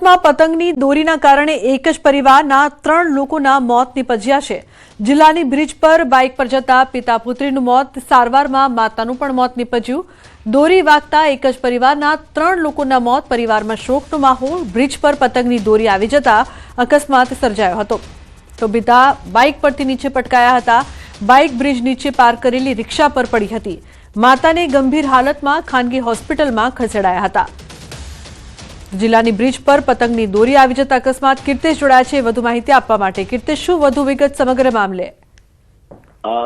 સુરતમાં પતંગની દોરીના કારણે એક જ પરિવારના 3 લોકોના મોત નિપજ્યા છે। જિલ્લાની બ્રિજ પર બાઇક પર જતા પિતા પુત્રીનું મોત, સારવારમાં માતાનું પણ મોત નિપજ્યું। દોરી વાગતા એક જ પરિવારના 3 લોકોના મોત, પરિવારમાં શોકનો માહોલ। બ્રિજ પર પતંગની દોરી આવી જતા અકસ્માત સર્જાયો હતો। તો પિતા બાઇક પરથી નીચે પટકાયા હતા। બાઇક બ્રિજ નીચે પાર્ક કરેલી રિક્ષા પર પડી હતી। માતાને ગંભીર હાલતમાં ખાનગી હોસ્પિટલમાં ખસેડાયા હતા। જિલ્લાની બ્રિજ પર પતંગની દોરી આવી જતા અકસ્માત। કીર્તેશ જોડાયા છે વધુ માહિતી આપવા માટે। કીર્તેશ, શું વધુ વિગત સમગ્ર મામલે?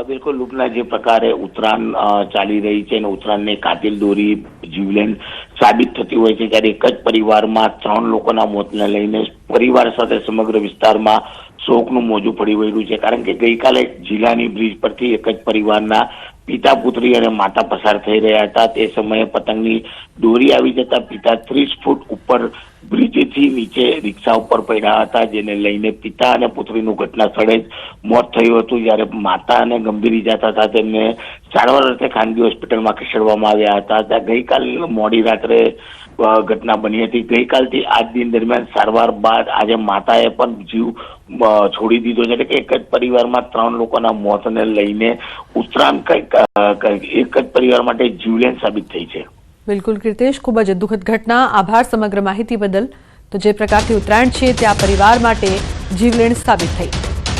બિલકુલ લૂપના જે પ્રકારે ઉત્તરાયણ ચાલી રહી છે અને ઉત્તરાયણની કાતિલ દોરી જીવલેણ સાબિત થતી હોય છે, ત્યારે એક જ પરિવારમાં 3 લોકોના મોતને લઈને પરિવાર સાથે સમગ્ર વિસ્તારમાં શોકનું મોજું પડી વળ્યું છે। કારણ કે ગઈકાલે જિલ્લાની બ્રિજ પરથી એક જ પરિવારના પિતા પુત્રી અને માતા પસાર થઈ રહ્યા હતા। તે સમયે પતંગની દોરી આવી જતા પિતા 30 ફૂટ ઉપર બ્રિજથી નીચે રિક્ષા ઉપર પડ્યા હતા, જેને લઈને પિતા અને પુત્રીનું ઘટના સ્થળે જ મોત થયું હતું। જ્યારે માતાને ગંભીર ઈજા થતા તેમને સારવાર અર્થે ખાનગી હોસ્પિટલમાં ખસેડવામાં આવ્યા હતા। ત્યાં ગઈકાલ મોડી રાત્રે ઘટના બની હતી। ગઈકાલથી આજ દિન દરમિયાન સારવાર બાદ આજે માતાએ પણ જીવ છોડી દીધો છે। એટલે કે એક જ પરિવારમાં 3 લોકોના મોતને લઈને ઉત્તરાયણ એક જ પરિવાર માટે જીવલેણ સાબિત થઈ છે। બિલકુલ કીર્તેશ, ખૂબ જ દુઃખદ ઘટના। આભાર સમગ્ર માહિતી બદલ। તો જે પ્રકારથી ઉત્તરાયણ છે ત્યાં પરિવાર માટે જીવલેણ સાબિત થઈ।